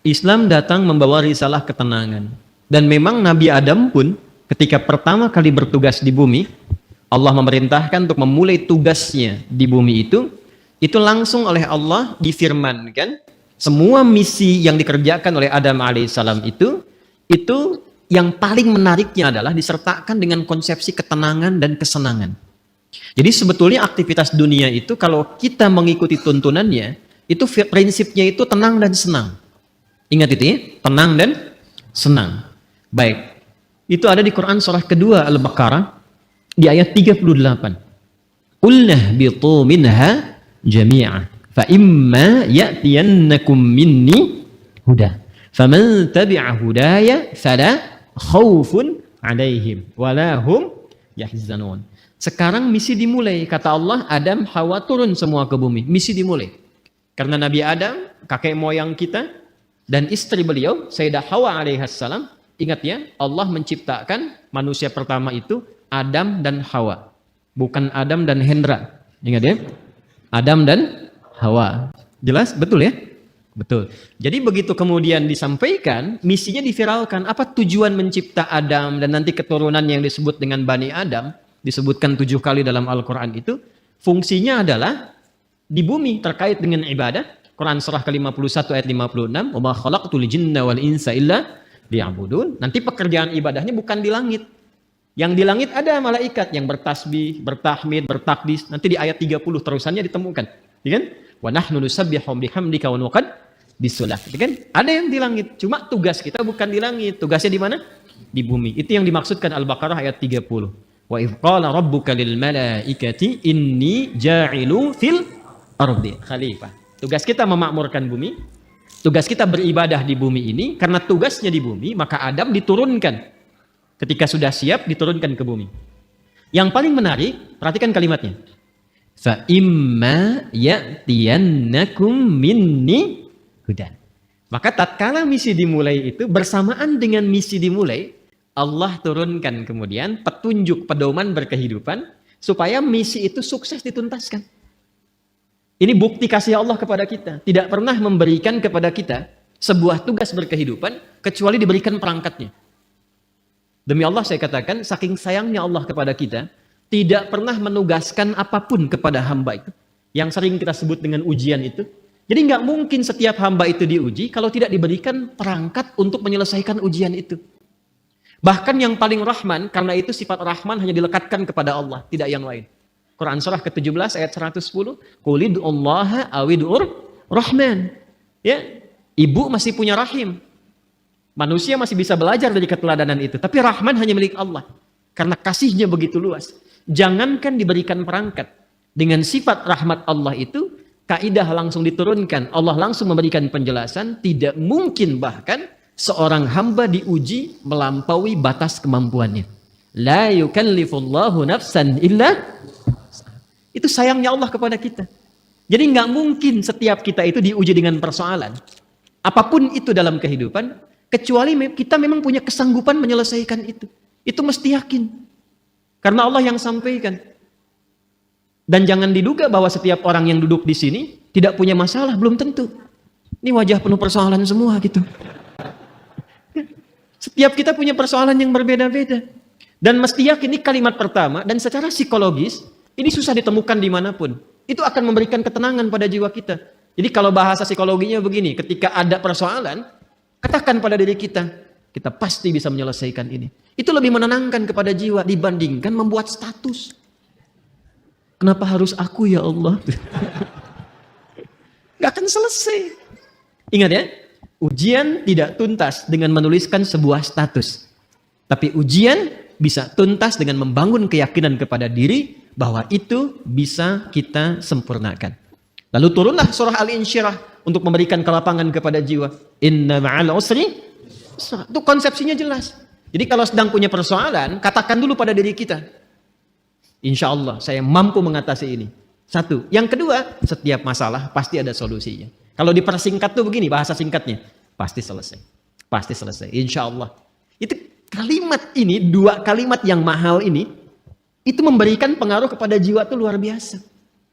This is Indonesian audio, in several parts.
Islam datang membawa risalah ketenangan. Dan memang Nabi Adam pun ketika pertama kali bertugas di bumi, Allah memerintahkan untuk memulai tugasnya di bumi itu langsung oleh Allah difirmankan, semua misi yang dikerjakan oleh Adam alaihissalam itu yang paling menariknya adalah disertakan dengan konsepsi ketenangan dan kesenangan. Jadi sebetulnya aktivitas dunia itu kalau kita mengikuti tuntunannya, itu prinsipnya itu tenang dan senang. Ingat itu ya, tenang dan senang. Baik, itu ada di Quran surah kedua Al-Baqarah di ayat 38. Qulna bitu minha jami'a fa imma ya'tiyannakum minni huda faman tabi'a hudaya fala khaufun 'alaihim wala hum yahzanun. Sekarang misi dimulai, kata Allah, Adam, Hawa turun semua ke bumi, misi dimulai. Karena Nabi Adam, kakek moyang kita, dan istri beliau, Sayyidah Hawa alaihissalam, ingat ya, Allah menciptakan manusia pertama itu Adam dan Hawa, bukan Adam dan Hendra. Ingat ya, Adam dan Hawa. Jelas? Betul ya? Betul. Jadi begitu kemudian disampaikan, misinya diviralkan. Apa tujuan mencipta Adam dan nanti keturunan yang disebut dengan Bani Adam, disebutkan 7 kali dalam Al-Quran itu, fungsinya adalah di bumi terkait dengan ibadah. Quran surah ke-51 ayat 56, "Wa ma khalaqtul jinna wal insa illa liya'budun." Nanti pekerjaan ibadahnya bukan di langit. Yang di langit ada malaikat yang bertasbih, bertahmid, bertakdis. Nanti di ayat 30 terusannya ditemukan. Ya kan? Wa nahnu nusabbihu bihamdika wa nuqaddis lah. Ya kan? Ada yang di langit. Cuma tugas kita bukan di langit. Tugasnya di mana? Di bumi. Itu yang dimaksudkan Al-Baqarah ayat 30. Wa idh qala rabbuka lil malaikati inni ja'ilu fil ardi khalifah. Tugas kita memakmurkan bumi, tugas kita beribadah di bumi ini. Karena tugasnya di bumi, maka Adam diturunkan. Ketika sudah siap, diturunkan ke bumi. Yang paling menarik, perhatikan kalimatnya. Fa imma ya'tiyannakum minni hudan. Maka tatkala misi dimulai itu, bersamaan dengan misi dimulai, Allah turunkan kemudian petunjuk pedoman berkehidupan supaya misi itu sukses dituntaskan. Ini bukti kasih Allah kepada kita. Tidak pernah memberikan kepada kita sebuah tugas berkehidupan kecuali diberikan perangkatnya. Demi Allah saya katakan, saking sayangnya Allah kepada kita, tidak pernah menugaskan apapun kepada hamba itu. Yang sering kita sebut dengan ujian itu. Jadi nggak mungkin setiap hamba itu diuji kalau tidak diberikan perangkat untuk menyelesaikan ujian itu. Bahkan yang paling rahman, karena itu sifat rahman hanya dilekatkan kepada Allah, tidak yang lain. Quran surah ke-17 ayat 110, Qulid'ullaha awid'ur rahman. Ya, ibu masih punya rahim. Manusia masih bisa belajar dari keteladanan itu, tapi rahman hanya milik Allah. Karena kasihnya begitu luas. Jangankan diberikan perangkat, dengan sifat rahmat Allah itu, kaidah langsung diturunkan. Allah langsung memberikan penjelasan, tidak mungkin bahkan seorang hamba diuji melampaui batas kemampuannya. La yukallifullahu nafsan illa. Itu sayangnya Allah kepada kita. Jadi nggak mungkin setiap kita itu diuji dengan persoalan. Apapun itu dalam kehidupan, kecuali kita memang punya kesanggupan menyelesaikan itu. Itu mesti yakin. Karena Allah yang sampaikan. Dan jangan diduga bahwa setiap orang yang duduk di sini tidak punya masalah, belum tentu. Ini wajah penuh persoalan semua gitu. Setiap kita punya persoalan yang berbeda-beda. Dan mesti yakin ini kalimat pertama, dan secara psikologis, ini susah ditemukan dimanapun. Itu akan memberikan ketenangan pada jiwa kita. Jadi kalau bahasa psikologinya begini, ketika ada persoalan, katakan pada diri kita, kita pasti bisa menyelesaikan ini. Itu lebih menenangkan kepada jiwa dibandingkan membuat status. Kenapa harus aku ya Allah? Gak akan selesai. Ingat ya, ujian tidak tuntas dengan menuliskan sebuah status. Tapi ujian bisa tuntas dengan membangun keyakinan kepada diri bahwa itu bisa kita sempurnakan. Lalu turunlah surah Al-Insyirah untuk memberikan kelapangan kepada jiwa. Inna ma'al usri. Itu konsepsinya jelas. Jadi kalau sedang punya persoalan, katakan dulu pada diri kita. Insya Allah saya mampu mengatasi ini. Satu. Yang kedua, setiap masalah pasti ada solusinya. Kalau dipersingkat tuh begini bahasa singkatnya, pasti selesai. Pasti selesai. Insya Allah. Itu kalimat ini, 2 kalimat yang mahal ini, itu memberikan pengaruh kepada jiwa itu luar biasa.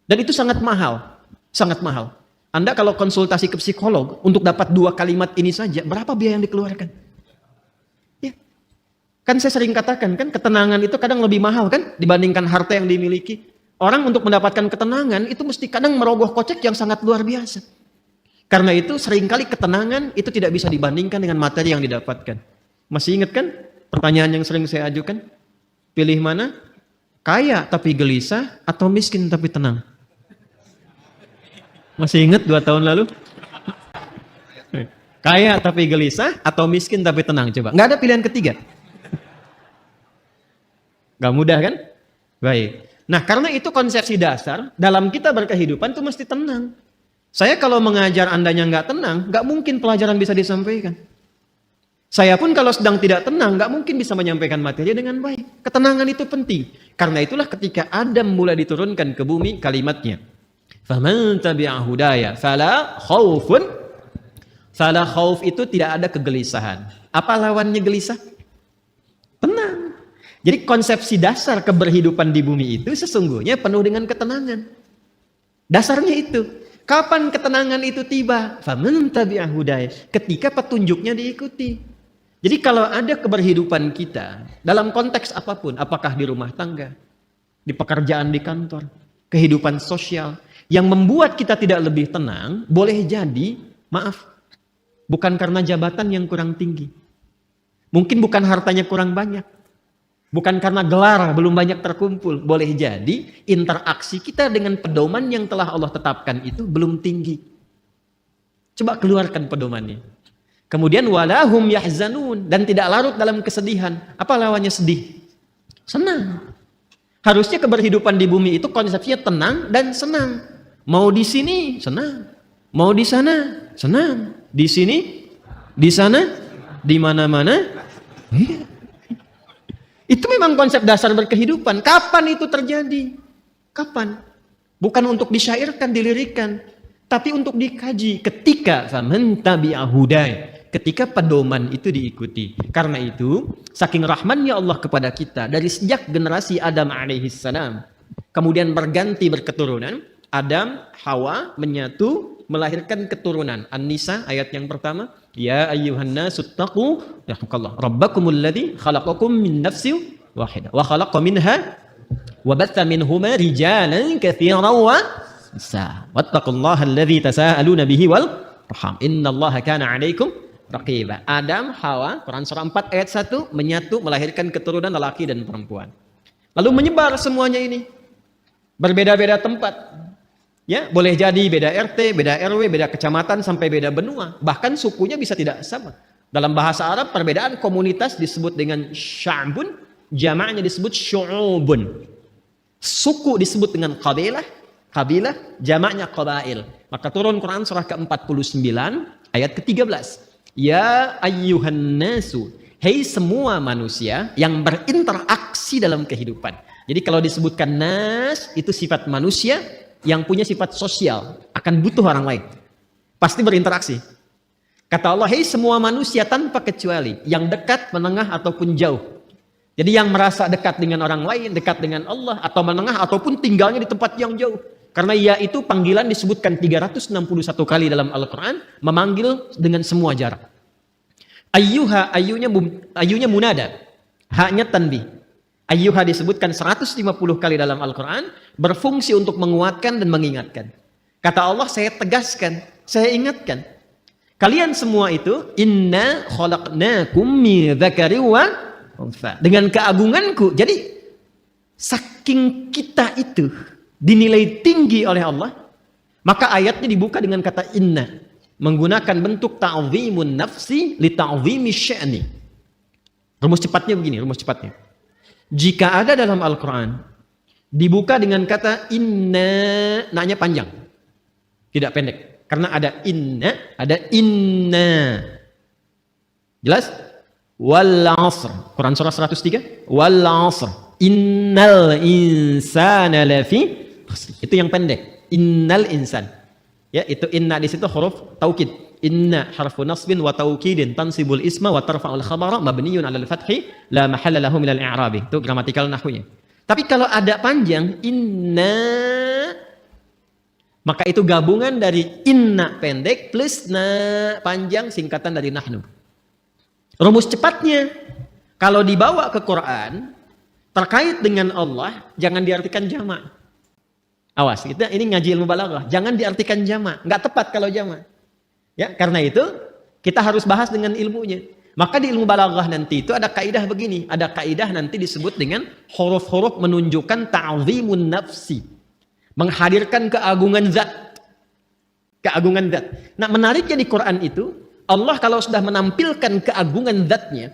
Dan itu sangat mahal. Sangat mahal. Anda kalau konsultasi ke psikolog untuk dapat 2 kalimat ini saja, berapa biaya yang dikeluarkan? Ya. Kan saya sering katakan kan, ketenangan itu kadang lebih mahal kan dibandingkan harta yang dimiliki. Orang untuk mendapatkan ketenangan itu mesti kadang merogoh kocek yang sangat luar biasa. Karena itu seringkali ketenangan itu tidak bisa dibandingkan dengan materi yang didapatkan. Masih ingat kan pertanyaan yang sering saya ajukan? Pilih mana? Kaya tapi gelisah atau miskin tapi tenang? Masih ingat 2 tahun lalu? Kaya tapi gelisah atau miskin tapi tenang? Coba. Nggak ada pilihan ketiga. Nggak mudah kan? Baik. Nah, karena itu konsepsi dasar dalam kita berkehidupan itu mesti tenang. Saya kalau mengajar Andanya nggak tenang, nggak mungkin pelajaran bisa disampaikan. Saya pun kalau sedang tidak tenang, nggak mungkin bisa menyampaikan materi dengan baik. Ketenangan itu penting. Karena itulah ketika Adam mulai diturunkan ke bumi kalimatnya. Faman tabi'a hudaya fala khaufun. Fala khauf itu tidak ada kegelisahan. Apa lawannya gelisah? Tenang. Jadi konsepsi dasar keberhidupan di bumi itu sesungguhnya penuh dengan ketenangan. Dasarnya itu. Kapan ketenangan itu tiba? Faman tabi'a hudaya. Ketika petunjuknya diikuti. Jadi kalau ada keberhidupan kita dalam konteks apapun, apakah di rumah tangga, di pekerjaan di kantor, kehidupan sosial, yang membuat kita tidak lebih tenang, boleh jadi, maaf, bukan karena jabatan yang kurang tinggi. Mungkin bukan hartanya kurang banyak. Bukan karena gelar belum banyak terkumpul. Boleh jadi interaksi kita dengan pedoman yang telah Allah tetapkan itu belum tinggi. Coba keluarkan pedomannya. Kemudian walahum yahzanun, dan tidak larut dalam kesedihan. Apa lawannya sedih? Senang. Harusnya keberhidupan di bumi itu konsepnya tenang dan senang. Mau di sini senang, mau di sana senang, di sini, di sana, di mana-mana. Itu memang konsep dasar berkehidupan. Kapan itu terjadi? Kapan? Bukan untuk disyairkan, dilirikan, tapi untuk dikaji. Ketika faman tabi'a hudaya, ketika pedoman itu diikuti. Karena itu, saking rahmannya Allah kepada kita, dari sejak generasi Adam alaihissalam, kemudian berganti berketurunan, Adam, Hawa menyatu, melahirkan keturunan. An-Nisa ayat yang pertama, ya ayyuhan nasu taqu rabbakumul ladzi khalaqakum min nafsin wahidah wa khalaqa minha wa batha minhuma rijalan katsiran wa nisaa wattaqullaha alladzi tasaaluna bihi wal arham innallaha kana 'alaikum raqiba. Adam, Hawa, Quran surah 4 ayat 1 menyatu melahirkan keturunan lelaki dan perempuan. Lalu menyebar semuanya ini. Berbeda-beda tempat. Ya, boleh jadi beda RT, beda RW, beda kecamatan sampai beda benua. Bahkan sukunya bisa tidak sama. Dalam bahasa Arab perbedaan komunitas disebut dengan sya'bun, jamaknya disebut syu'ubun. Suku disebut dengan kabilah, jamaknya qabail. Maka turun Quran surah ke-49 ayat ke-13. Ya ayyuhan nasu, hei semua manusia yang berinteraksi dalam kehidupan. Jadi kalau disebutkan nas itu sifat manusia yang punya sifat sosial, akan butuh orang lain. Pasti berinteraksi. Kata Allah, hei semua manusia tanpa kecuali, yang dekat, menengah, ataupun jauh. Jadi yang merasa dekat dengan orang lain, dekat dengan Allah, atau menengah, ataupun tinggalnya di tempat yang jauh. Karena ya itu panggilan disebutkan 361 kali dalam Al-Quran, memanggil dengan semua jarak. Ayyuha, ayyunya munada, haknya tanbih. Ayyuha disebutkan 150 kali dalam Al-Quran, berfungsi untuk menguatkan dan mengingatkan. Kata Allah, saya tegaskan, saya ingatkan. Kalian semua itu, inna khalaqnakum min dzakari wa untha. Dengan keagunganku. Jadi, saking kita itu dinilai tinggi oleh Allah, maka ayatnya dibuka dengan kata inna. Menggunakan bentuk ta'zimun nafsi li ta'zimi sya'ni. Rumus cepatnya begini, rumus cepatnya. Jika ada dalam Al-Quran dibuka dengan kata inna, naknya panjang, tidak pendek, karena ada inna. Jelas? Wal 'asr, Quran surah 103, wal 'asr, innal insana lafi khusr. Itu yang pendek, innal insan. Ya, itu inna di situ huruf taukid. Inna harfu nasbin wa taukidin tansibul isma wa tarfa'ul khabara mabniyun 'alal fathi la mahalla lahu minal i'rabi. Itu gramatikal nahwunya. Tapi kalau ada panjang inna Maka itu gabungan dari inna pendek plus na panjang, singkatan dari nahnu. Rumus cepatnya, kalau dibawa ke Quran terkait dengan Allah, jangan diartikan jamak. Awas, kita ini ngaji ilmu balaghah, jangan diartikan jamak, nggak tepat kalau jamak. Ya, karena itu kita harus bahas dengan ilmunya. Maka di ilmu balaghah nanti itu ada kaidah begini, ada kaidah nanti disebut dengan huruf-huruf menunjukkan ta'zimun nafsi, menghadirkan keagungan zat. Keagungan zat. Nah, menariknya di Quran itu, Allah kalau sudah menampilkan keagungan zatnya,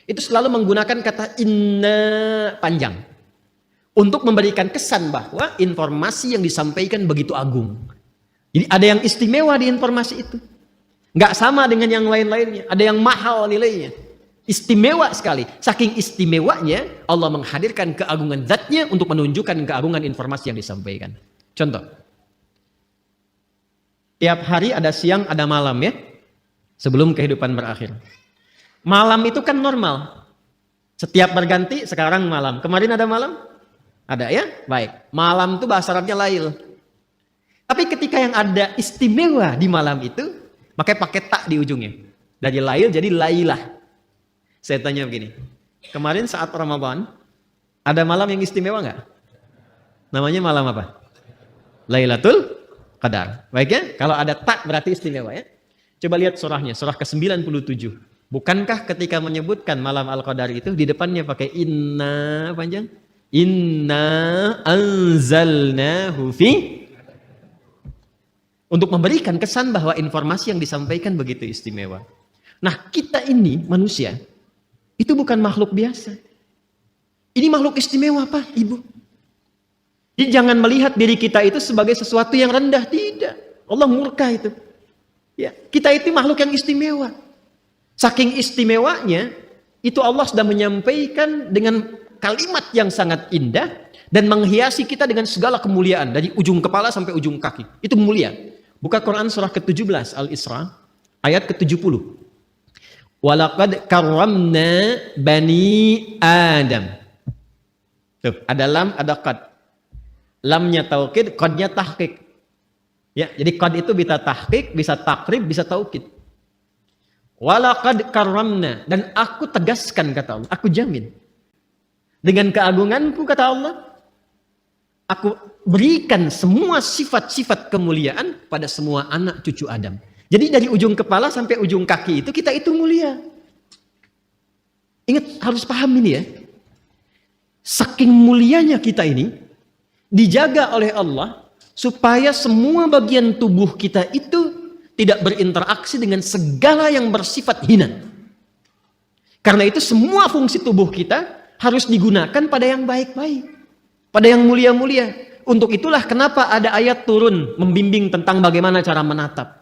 itu selalu menggunakan kata inna panjang untuk memberikan kesan bahwa informasi yang disampaikan begitu agung. Jadi ada yang istimewa di informasi itu. Nggak sama dengan yang lain-lainnya. Ada yang mahal nilainya. Istimewa sekali. Saking istimewanya, Allah menghadirkan keagungan zatnya untuk menunjukkan keagungan informasi yang disampaikan. Contoh. Tiap hari ada siang, ada malam ya. Sebelum kehidupan berakhir. Malam itu kan normal. Setiap berganti, sekarang malam. Kemarin ada malam? Ada ya? Baik. Malam itu bahasa Arabnya lail. Tapi ketika yang ada istimewa di malam itu, makanya pakai tak di ujungnya. Dari lail jadi lailah. Saya tanya begini. Kemarin saat Ramadan, ada malam yang istimewa nggak? Namanya malam apa? Lailatul Qadar. Baik ya? Kalau ada tak berarti istimewa ya. Coba lihat surahnya, surah ke-97. Bukankah ketika menyebutkan malam Al-Qadar itu di depannya pakai inna panjang? Inna anzalnahu fi, untuk memberikan kesan bahwa informasi yang disampaikan begitu istimewa. Nah, kita ini manusia itu bukan makhluk biasa. Ini makhluk istimewa, Pak, Ibu. Jadi jangan melihat diri kita itu sebagai sesuatu yang rendah, tidak. Allah murka itu. Ya, kita itu makhluk yang istimewa. Saking istimewanya, itu Allah sudah menyampaikan dengan kalimat yang sangat indah dan menghiasi kita dengan segala kemuliaan dari ujung kepala sampai ujung kaki. Itu mulia. Buka Quran surah ke-17 Al-Isra ayat ke-70. Walaqad karramna bani Adam. Tuh, ada lam, ada qad. Lamnya taukid, qadnya tahqiq. Ya, jadi qad itu bisa tahqiq, bisa takrib, bisa taukid. Walaqad karramna, dan aku tegaskan kata Allah, aku jamin. Dengan keagunganku kata Allah, aku berikan semua sifat-sifat kemuliaan pada semua anak cucu Adam. Jadi dari ujung kepala sampai ujung kaki itu kita itu mulia. Ingat, harus paham ini ya. Saking mulianya kita ini dijaga oleh Allah supaya semua bagian tubuh kita itu tidak berinteraksi dengan segala yang bersifat hina. Karena itu semua fungsi tubuh kita harus digunakan pada yang baik-baik, pada yang mulia-mulia. Untuk itulah kenapa ada ayat turun membimbing tentang bagaimana cara menatap.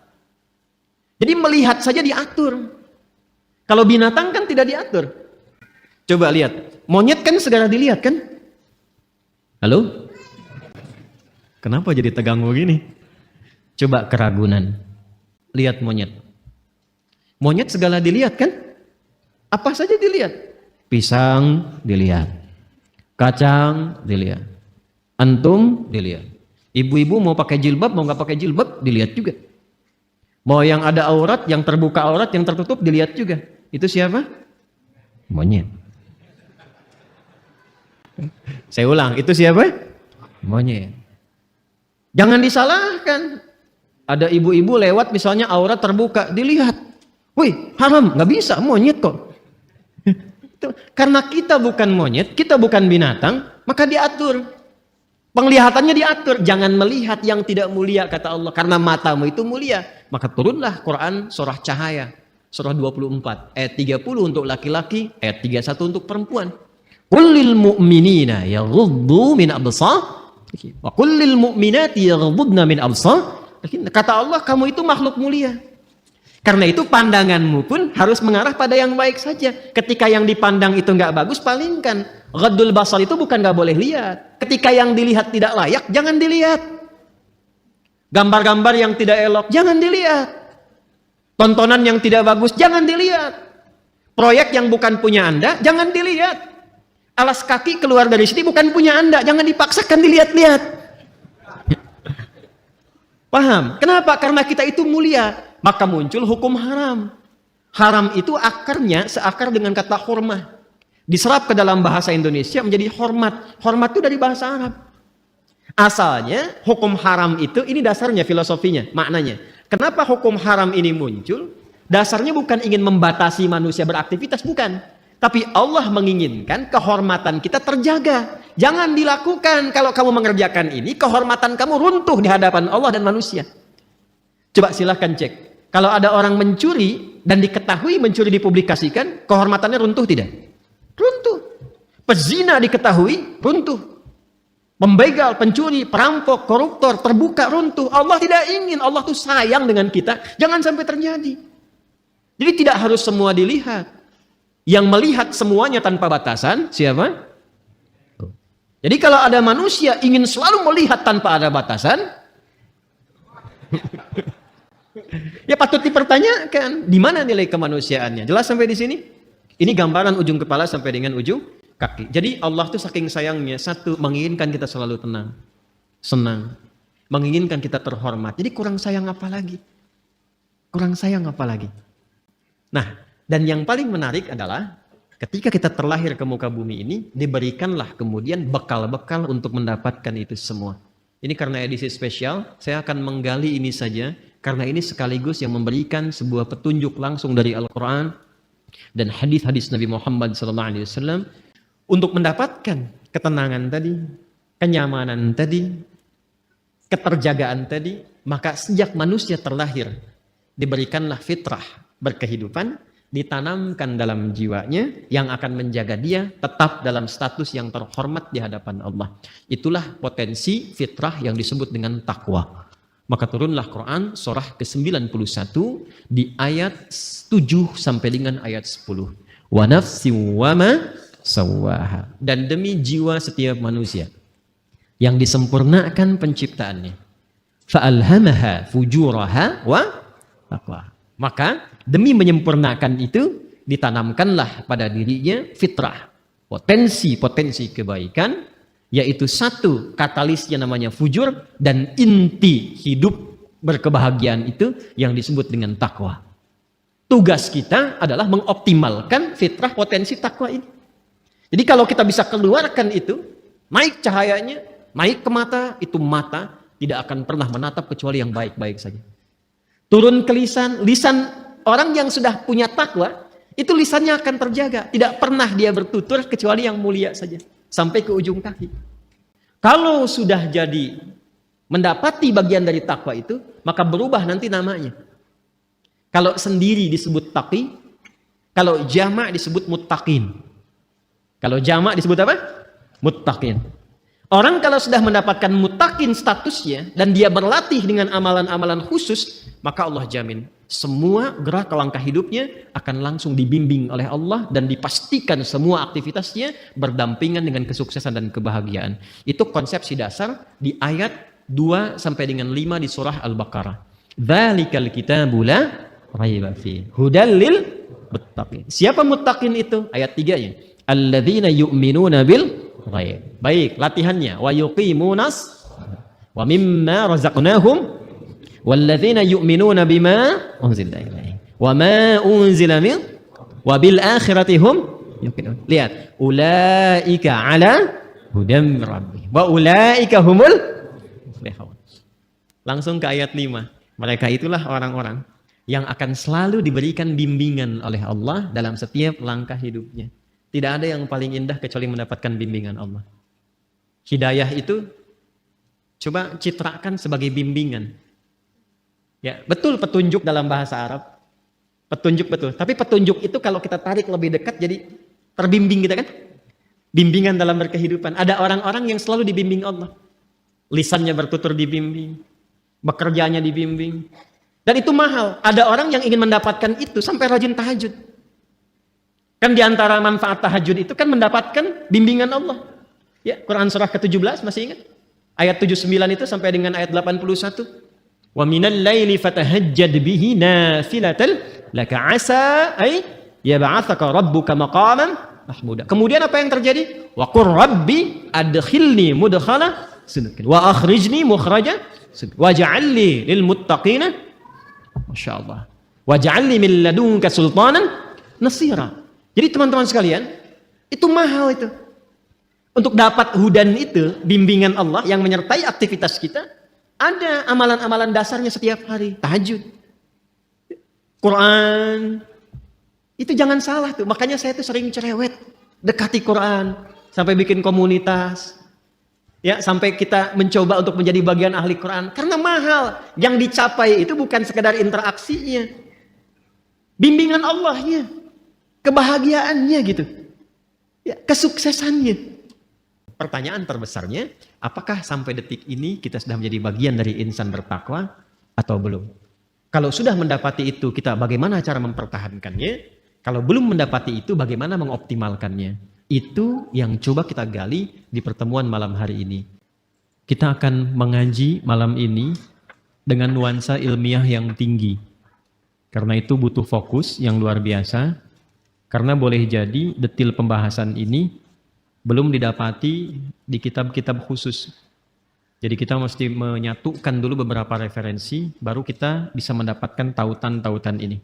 Jadi melihat saja diatur. Kalau binatang kan tidak diatur. Coba lihat, monyet kan segera dilihat kan? Halo? Kenapa jadi tegang begini? Coba keragunan. Lihat monyet. Monyet segala dilihat kan? Apa saja dilihat? Pisang dilihat. Kacang dilihat. Antum dilihat. Ibu-ibu mau pakai jilbab, mau nggak pakai jilbab, dilihat juga. Mau yang ada aurat, yang terbuka aurat, yang tertutup, dilihat juga. Itu siapa? Monyet. Saya ulang, itu siapa? Monyet. Jangan disalahkan. Ada ibu-ibu lewat misalnya aurat terbuka, dilihat. Wih, haram, nggak bisa, monyet kok. Karena kita bukan monyet, kita bukan binatang, maka diatur. Penglihatannya diatur. Jangan melihat yang tidak mulia, kata Allah. Karena matamu itu mulia. Maka turunlah Quran surah Cahaya. Surah 24. Ayat 30 untuk laki-laki. Ayat 31 untuk perempuan. Qul mu'minina yaghuddu min absar. Wa qul mu'minati yaghuddna min absar. Kata Allah, kamu itu makhluk mulia. Karena itu pandanganmu pun harus mengarah pada yang baik saja. Ketika yang dipandang itu nggak bagus, palingkan. Ghaddul basar itu bukan nggak boleh lihat. Ketika yang dilihat tidak layak, jangan dilihat. Gambar-gambar yang tidak elok, jangan dilihat. Tontonan yang tidak bagus, jangan dilihat. Proyek yang bukan punya Anda, jangan dilihat. Alas kaki keluar dari sini bukan punya Anda, jangan dipaksakan dilihat-lihat. Paham? Kenapa? Karena kita itu mulia. Maka muncul hukum haram. Haram itu akarnya seakar dengan kata hormah. Diserap ke dalam bahasa Indonesia menjadi hormat. Hormat itu dari bahasa Arab. Asalnya hukum haram itu, ini dasarnya filosofinya, maknanya. Kenapa hukum haram ini muncul? Dasarnya bukan ingin membatasi manusia beraktivitas, bukan. Tapi Allah menginginkan kehormatan kita terjaga. Jangan dilakukan. Kalau kamu mengerjakan ini, kehormatan kamu runtuh di hadapan Allah dan manusia. Coba silahkan cek. Kalau ada orang mencuri dan diketahui mencuri dipublikasikan, kehormatannya runtuh tidak? Runtuh. Pezina diketahui, runtuh. Pembegal, pencuri, perampok, koruptor, terbuka, runtuh. Allah tidak ingin. Allah tuh sayang dengan kita. Jangan sampai terjadi. Jadi tidak harus semua dilihat. Yang melihat semuanya tanpa batasan, siapa? Jadi kalau ada manusia ingin selalu melihat tanpa ada batasan, ya patut dipertanyakan, di mana nilai kemanusiaannya? Jelas sampai di sini? Ini gambaran ujung kepala sampai dengan ujung kaki. Jadi Allah tuh saking sayangnya, satu, menginginkan kita selalu tenang, senang, menginginkan kita terhormat. Jadi kurang sayang apa lagi? Kurang sayang apa lagi? Nah, dan yang paling menarik adalah ketika kita terlahir ke muka bumi ini, diberikanlah kemudian bekal-bekal untuk mendapatkan itu semua. Ini karena edisi spesial, saya akan menggali ini saja, karena ini sekaligus yang memberikan sebuah petunjuk langsung dari Al-Quran dan hadis-hadis Nabi Muhammad SAW untuk mendapatkan ketenangan tadi, kenyamanan tadi, keterjagaan tadi. Maka sejak manusia terlahir, diberikanlah fitrah berkehidupan, ditanamkan dalam jiwanya yang akan menjaga dia tetap dalam status yang terhormat di hadapan Allah. Itulah potensi fitrah yang disebut dengan takwa. Maka turunlah Quran surah ke-91 di ayat 7 sampai dengan ayat 10. Wa nafsi wa ma sawwaha. Dan demi jiwa setiap manusia yang disempurnakan penciptaannya. Fa'alhamaha fujuraha wa taqwa. Maka demi menyempurnakan itu ditanamkanlah pada dirinya fitrah, potensi-potensi kebaikan, yaitu satu katalisnya namanya fujur, dan inti hidup berkebahagiaan itu yang disebut dengan takwa. Tugas kita adalah mengoptimalkan fitrah potensi takwa ini. Jadi kalau kita bisa keluarkan itu, naik cahayanya, naik ke mata, itu mata tidak akan pernah menatap kecuali yang baik-baik saja. Turun ke lisan orang yang sudah punya takwa, itu lisannya akan terjaga. Tidak pernah dia bertutur kecuali yang mulia saja. Sampai ke ujung kaki. Kalau sudah jadi mendapati bagian dari takwa itu, maka berubah nanti namanya. Kalau sendiri disebut taqi, kalau jamak disebut muttaqin. Kalau jamak disebut apa? Muttaqin. Orang kalau sudah mendapatkan muttaqin statusnya dan dia berlatih dengan amalan-amalan khusus, maka Allah jamin semua gerak langkah hidupnya akan langsung dibimbing oleh Allah dan dipastikan semua aktivitasnya berdampingan dengan kesuksesan dan kebahagiaan. Itu konsepsi dasar di ayat 2 sampai dengan 5 di surah Al-Baqarah. Dzalikal kitabu la raiba fihi hudal lil muttaqin. Siapa muttaqin itu? Ayat 3-nya. Alladzina yu'minuna bil ghaib. Baik, latihannya. Wa yuqimunas wa mimma razaqnahum walladzina yu'minuna bima unzila ilaihi wa ma unzila min wa bil akhirati hum yuqinun. Lihat, ulaika ala hudam rabbih wa ulaika humul muflihun. Langsung ke ayat 5. Mereka itulah orang-orang yang akan selalu diberikan bimbingan oleh Allah dalam setiap langkah hidupnya. Tidak ada yang paling indah kecuali mendapatkan bimbingan Allah. Hidayah itu coba citrakan sebagai bimbingan. Ya, betul petunjuk dalam bahasa Arab. Petunjuk betul. Tapi petunjuk itu kalau kita tarik lebih dekat jadi terbimbing kita kan? Bimbingan dalam berkehidupan. Ada orang-orang yang selalu dibimbing Allah. Lisannya bertutur dibimbing. Bekerjanya dibimbing. Dan itu mahal. Ada orang yang ingin mendapatkan itu sampai rajin tahajud. Kan diantara manfaat tahajud itu kan mendapatkan bimbingan Allah. Ya, Quran surah ke-17 masih ingat? Ayat 79 itu sampai dengan ayat 81. Wa minal laili fatahajjad bihi nafilatan laka asa ay yab'atsaka rabbuka maqaman mahmuda. Kemudian apa yang terjadi? Wa qur rabbi adkhilni mudkhala sidqin wa akhrijni mukhraja Waj'alli lil muttaqina, Masya Allah. Waj'alli min ladunka sultanan nasira. Jadi teman-teman sekalian, itu mahal itu. Untuk dapat hudan itu, bimbingan Allah yang menyertai aktivitas kita, ada amalan-amalan dasarnya setiap hari. Tahajud, Quran, itu jangan salah tuh. Makanya saya tuh sering cerewet, dekati Quran, sampai bikin komunitas. Ya, sampai kita mencoba untuk menjadi bagian ahli Quran. Karena mahal. Yang dicapai itu bukan sekedar interaksinya. Bimbingan Allahnya. Kebahagiaannya gitu. Ya, kesuksesannya. Pertanyaan terbesarnya, apakah sampai detik ini kita sudah menjadi bagian dari insan bertakwa atau belum? Kalau sudah mendapati itu, kita bagaimana cara mempertahankannya? Kalau belum mendapati itu, bagaimana mengoptimalkannya? Itu yang coba kita gali di pertemuan malam hari ini. Kita akan mengaji malam ini dengan nuansa ilmiah yang tinggi. Karena itu butuh fokus yang luar biasa. Karena boleh jadi detil pembahasan ini belum didapati di kitab-kitab khusus. Jadi kita mesti menyatukan dulu beberapa referensi, baru kita bisa mendapatkan tautan-tautan ini.